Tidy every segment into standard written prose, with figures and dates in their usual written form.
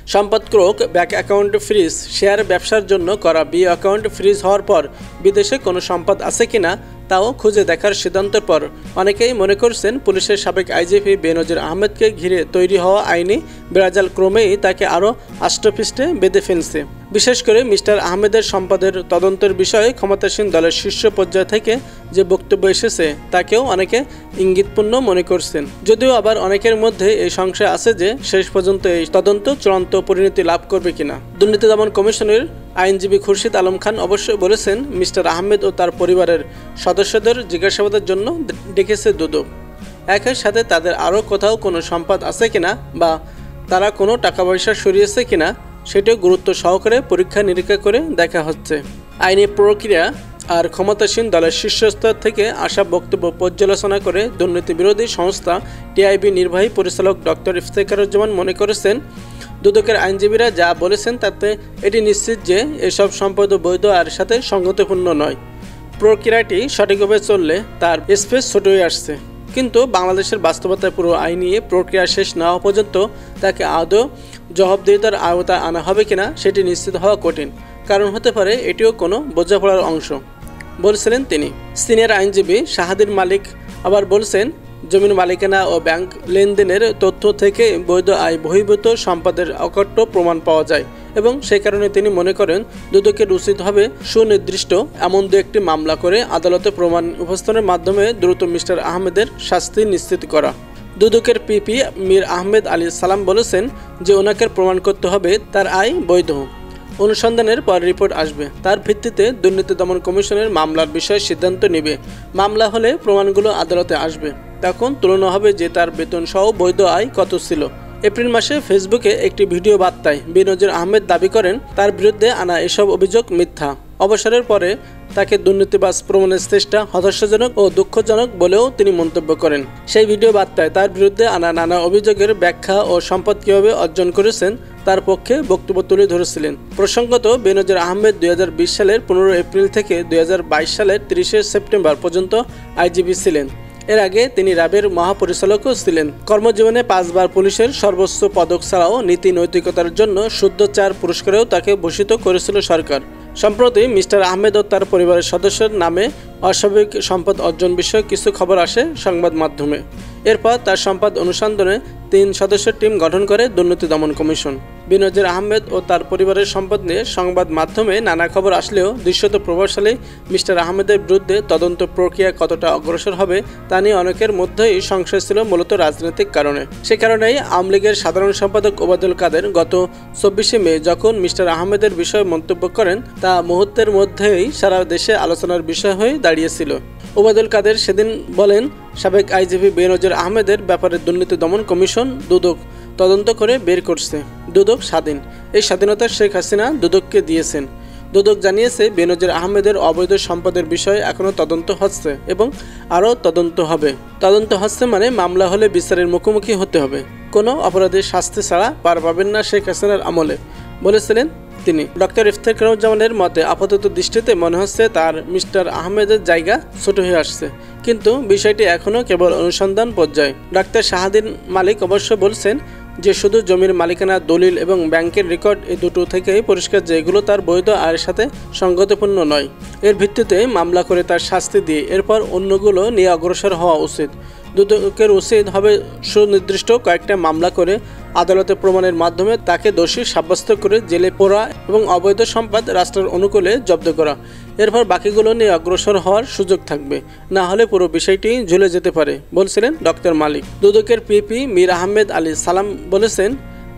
সম্পদ ক্রোক, bank account freeze, share ব্যবসার জন্য করা বি অ্যাকাউন্ট ফ্রিজ হওয়ার পর বিদেশে কোনো সম্পদ আছে কিনা তাও খুঁজে দেখার সিদ্ধান্তের পর অনেকেই মনে করছেন পুলিশের সাবেক আইজিপি বেনজির আহমেদকে ঘিরে তৈরি হওয়া আইনি বেড়াজাল ক্রমেই তাকে আরও আষ্টপৃষ্টে বেঁধে ফেলছে। বিশেষ করে মিস্টার আহমেদের সম্পদের তদন্তের বিষয়ে ক্ষমতাসীন দলের শীর্ষ পর্যায় থেকে যে বক্তব্য এসেছে তাকেও অনেকে ইঙ্গিতপূর্ণ মনে করছেন। যদিও আবার অনেকের মধ্যে এই সংশয় আছে যে শেষ পর্যন্ত এই তদন্ত চূড়ান্ত পরিণতি লাভ করবে কিনা। দুর্নীতি দমন কমিশনের আইনজীবী খুরশিদ আলম খান অবশ্যই বলেছেন, মিস্টার আহমেদ ও তার পরিবারের সদস্যদের জিজ্ঞাসাবাদের জন্য ডেকেছে দুদক। একই সাথে তাদের আরও কোথাও কোনো সম্পদ আছে কিনা বা তারা কোনো টাকা পয়সা সরিয়েছে কিনা সেটাও গুরুত্ব সহকারে পরীক্ষা নিরীক্ষা করে দেখা হচ্ছে। আইনি প্রক্রিয়া আর ক্ষমতাসীন দলের শীর্ষস্তর থেকে আসা বক্তব্য পর্যালোচনা করে দুর্নীতি বিরোধী সংস্থা টিআইবি নির্বাহী পরিচালক ডক্টর ইফতেখারুজ্জামান মনে করেছেন, দুদকের আইনজীবীরা যা বলেছেন তাতে এটি নিশ্চিত যে এসব সম্পদ বৈধ আর সাথে সঙ্গতিপূর্ণ নয়। প্রক্রিয়াটি সঠিকভাবে চললে তার স্পেস ছোট হয়ে আসছে, কিন্তু বাংলাদেশের বাস্তবতায় পুরো আইনি প্রক্রিয়া শেষ না হওয়া পর্যন্ত তাকে আদৌ জবাবদিহিতার আওতায় আনা হবে কিনা সেটি নিশ্চিত হওয়া কঠিন, কারণ হতে পারে এটিও কোনো বোঝাপড়ার অংশ, বলছিলেন তিনি। সিনিয়র আইনজীবী শাহাদির মালিক আবার বলছেন, জমির মালিকানা ও ব্যাংক লেনদেনের তথ্য থেকে বৈধ আয় বহির্ভূত সম্পদের অকট্য প্রমাণ পাওয়া যায় এবং সেই কারণে তিনি মনে করেন দুদকের উচিত হবে সুনির্দিষ্ট এমন দু একটি মামলা করে আদালতে প্রমাণ উপস্থাপনের মাধ্যমে দ্রুত মিস্টার আহমেদের শাস্তি নিশ্চিত করা। দুদকের পিপি মীর আহমেদ আলী সালাম বলেছেন যে ওনাকে প্রমাণ করতে হবে তার আয় বৈধ। অনুসন্ধানের পর রিপোর্ট আসবে, তার ভিত্তিতে দুর্নীতি দমন কমিশনের মামলার বিষয়ে সিদ্ধান্ত নেবে। মামলা হলে প্রমাণগুলো আদালতে আসবে, তখন তুলনা হবে যে তার বেতন সহ বৈধ আয় কত ছিল। এপ্রিল মাসে ফেসবুকে একটি ভিডিও বার্তায় বেনজির আহমেদ দাবি করেন তার বিরুদ্ধে আনা এসব অভিযোগ মিথ্যা। অবসরের পরে তাকে দুর্নীতিবাজ প্রমাণের চেষ্টা হতাশাজনক ও দুঃখজনক বলেও তিনি মন্তব্য করেন। সেই ভিডিও বার্তায় তার বিরুদ্ধে আনা নানা অভিযোগের ব্যাখ্যা ও সম্পদ কীভাবে অর্জন করেছেন তার পক্ষে বক্তব্য তুলে ধরেছিলেন। প্রসঙ্গত, বেনজির আহমেদ 2020 সালের 15 এপ্রিল থেকে 2022 সালের 30 সেপ্টেম্বর পর্যন্ত আইজিপি ছিলেন। এর আগে তিনি র্যাবের মহাপরিচালকও ছিলেন। কর্মজীবনে 5 বার পুলিশের সর্বোচ্চ পদক ছাড়াও নীতি নৈতিকতার জন্য শুদ্ধ 4 পুরস্কারেও তাকে ভূষিত করেছিল সরকার। সম্প্রতি মিস্টার আহমেদ ও তার পরিবারের সদস্যের নামে অস্বাভাবিক সম্পদ অর্জন বিষয়ে কিছু খবর আসে সংবাদ মাধ্যমে। এরপর তার সম্পদ অনুসন্ধানে 3 সদস্যের টিম গঠন করে দুর্নীতি দমন কমিশন। বেনজির আহমেদ ও তার পরিবারের সম্পদ নিয়ে সংবাদ মাধ্যমে নানা খবর আসলেও দৃশ্যত প্রভাবশালী মিস্টার আহমেদের বিরুদ্ধে তদন্ত প্রক্রিয়া কতটা অগ্রসর হবে তা নিয়ে অনেকের মধ্যেই সংশয় ছিল, মূলত রাজনৈতিক কারণে। সে কারণেই আওয়ামী লীগের সাধারণ সম্পাদক ওবায়দুল কাদের গত 24 মে যখন মিস্টার আহমেদের বিষয়ে মন্তব্য করেন তা মুহূর্তের মধ্যেই সারা দেশে আলোচনার বিষয় হয়ে দাঁড়িয়েছিল। ওবায়দুল কাদের সেদিন বলেন, সাবেক আইজিপি বেনজির আহমেদের ব্যাপারে দুর্নীতি দমন কমিশন দুদক তদন্ত করে বের করছে। দুদক স্বাধীন, এই স্বাধীনতা শেখ হাসিনা দুদককে দিয়েছেন। দুদক জানিয়েছে বেনজির আহমেদের অবৈধ সম্পদের বিষয়ে এখনও তদন্ত হচ্ছে এবং আরও তদন্ত হবে। তদন্ত হচ্ছে মানে মামলা হলে বিচারের মুখোমুখি হতে হবে। কোনো অপরাধীর শাস্তি ছাড়া পার পাবেন না শেখ হাসিনার আমলে, বলেছিলেন তিনি। ডক্টর ইফতেখারুজ্জামানের মতে আপাতত দৃষ্টিতে মনে হচ্ছে তার মিস্টার আহমেদের জায়গা ছোট হয়ে আসছে, কিন্তু বিষয়টি এখনও কেবল অনুসন্ধান পর্যায়ে। ডাক্তার শাহাদিন মালিক অবশ্য বলছেন যে শুধু জমির মালিকানা দলিল এবং ব্যাংকের রেকর্ড এই দুটো থেকেই পরিষ্কার যে এগুলো তার বৈধ আয়ের সাথে সঙ্গতিপূর্ণ নয়। এর ভিত্তিতে মামলা করে তার শাস্তি দিয়ে এরপর অন্যগুলো নিয়ে অগ্রসর হওয়া উচিত। দুদকের উচিত হবে সুনির্দিষ্ট কয়েকটা মামলা করে আদালতে প্রমাণের মাধ্যমে তাকে দোষী সাব্যস্ত করে জেলে পোড়া এবং অবৈধ সম্পদ রাষ্ট্রের অনুকূলে জব্দ করা। এরপর বাকিগুলো নিয়ে অগ্রসর হওয়ার সুযোগ থাকবে, না হলে পুরো বিষয়টি ঝুলে যেতে পারে, বলছিলেন ডক্টর মালিক। দুদকের পিপি মীর আহমেদ আলী সালাম বলেছেন,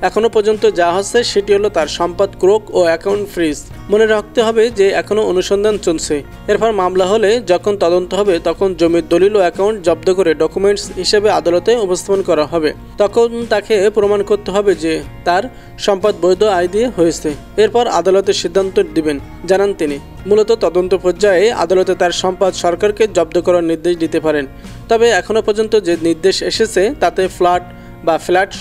এখনও পর্যন্ত যা হচ্ছে সেটি হলো তার সম্পদ ক্রোক ও অ্যাকাউন্ট ফ্রিজ। মনে রাখতে হবে যে এখনও অনুসন্ধান চলছে। এরপর মামলা হলে যখন তদন্ত হবে তখন জমির দলিল ও অ্যাকাউন্ট জব্দ করে ডকুমেন্টস হিসেবে আদালতে উপস্থাপন করা হবে। তখন তাকে প্রমাণ করতে হবে যে তার সম্পদ বৈধ আয় দিয়ে হয়েছে। এরপর আদালতে সিদ্ধান্ত দিবেন, জানান তিনি। মূলত তদন্ত পর্যায়ে আদালতে তার সম্পদ সরকারকে জব্দ করার নির্দেশ দিতে পারেন। তবে এখনও পর্যন্ত যে নির্দেশ এসেছে তাতে ফ্ল্যাট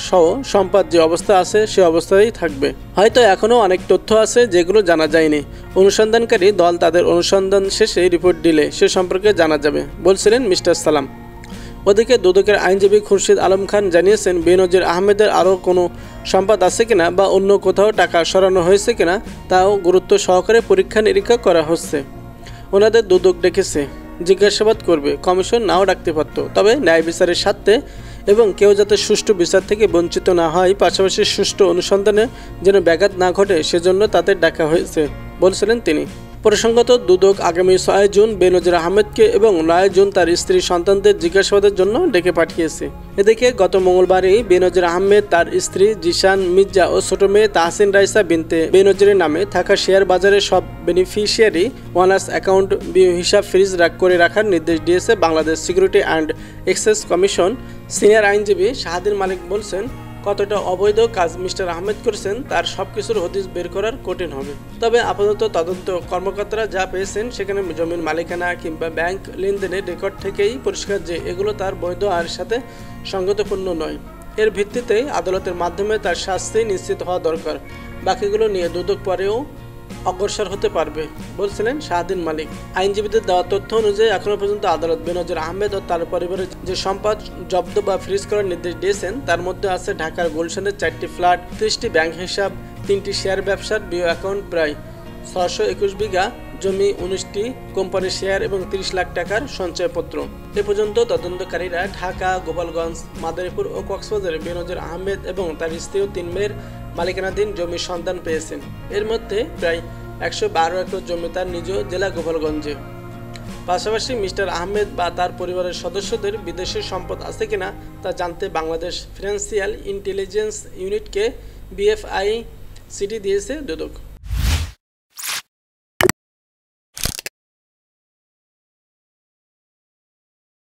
সহ সম্পদ যে অবস্থা আছে সে অবস্থায় থাকবে। হয়তো এখনও অনেক তথ্য আছে যেগুলো জানা যায়নি। অনুসন্ধানকারী দল তাদের অনুসন্ধান শেষে রিপোর্ট দিলে সে সম্পর্কে জানা যাবে, বলছিলেন মিস্টার সালাম। ওদিকে দুদকের আইনজীবী খুরশিদ আলম খান জানিয়েছেন, বেনজির আহমেদের আরও কোনো সম্পদ আছে কিনা বা অন্য কোথাও টাকা সরানো হয়েছে কিনা তাও গুরুত্ব সহকারে পরীক্ষা নিরীক্ষা করা হচ্ছে। ওনাদের দুদক ডেকেছে, জিজ্ঞাসাবাদ করবে, কমিশন নাও ডাকতে পারত, তবে ন্যায় বিচারের স্বার্থে এবং কেউ যাতে সুষ্ঠু বিচার থেকে বঞ্চিত না হয়, পাশাপাশি সুষ্ঠু অনুসন্ধানে যেন ব্যাঘাত না ঘটে, সেজন্য তাদের ডাকা হয়েছে বলছিলেন তিনি। প্রসঙ্গত, দুদক আগামী 6 জুন বেনজির আহমেদকে এবং 9 জুন তার স্ত্রী সন্তানদের জিজ্ঞাসাবাদের জন্য ডেকে পাঠিয়েছে। এদিকে গত মঙ্গলবারই বেনজির আহমেদ, তার স্ত্রী জিশান মির্জা ও ছোট মেয়ে তাহসিন রাইসা বিনতে বেনজিরের নামে থাকা শেয়ার বাজারের সব বেনিফিশিয়ারি ওনার্স অ্যাকাউন্ট হিসাব ফ্রিজ করে রাখার নির্দেশ দিয়েছে Bangladesh security and exchange commission. Senior আইনজীবী শাহাদিন মালিক বলছেন, কতটা অবৈধ কাজ মিস্টার আহমেদ করেছেন তার সব কিছুর হদিস বের করার কঠিন হবে। তবে আপাতত তদন্ত কর্মকর্তারা যা পেয়েছেন সেখানে জমির মালিকানা কিংবা ব্যাংক লেনদেনের রেকর্ড থেকেই পরিষ্কার যে এগুলো তার বৈধ আয়ের সাথে সঙ্গতিপূর্ণ নয়। এর ভিত্তিতেই আদালতের মাধ্যমে তার শাস্তি নিশ্চিত হওয়া দরকার। বাকিগুলো নিয়ে দুদক পরেও অগ্রসর হতে পারবে বলছিলেন শাহাদিন মালিক। আইনজীবীদের দেওয়া তথ্য অনুযায়ী এখনও পর্যন্ত আদালত বেনজির আহমেদ ও তার পরিবারের যে সম্পদ জব্দ বা ফ্রিজ করার নির্দেশ দিয়েছেন তার মধ্যে আছে ঢাকার গুলশানের 4টি ফ্ল্যাট, 30টি ব্যাংক হিসাব, 3টি শেয়ার ব্যবসার বিও অ্যাকাউন্ট, প্রায় 621 বিঘা জমি, 19টি কোম্পানির শেয়ার এবং 30 লাখ টাকার সঞ্চয়পত্র। এ পর্যন্ত তদন্তকারীরা ঢাকা, গোপালগঞ্জ, মাদারীপুর ও কক্সবাজারে বেনজির আহমেদ এবং তার স্ত্রী ও 3 মেয়ের মালিকানাধীন জমির সন্ধান পেয়েছেন। এর মধ্যে প্রায় 112 একর জমি তার নিজ জেলা গোপালগঞ্জে। পাশাপাশি মিস্টার আহমেদ বা তার পরিবারের সদস্যদের বিদেশি সম্পদ আছে কিনা তা জানতে বাংলাদেশ ফিনান্সিয়াল ইন্টেলিজেন্স ইউনিটকে BFICD দিয়েছে দুদক।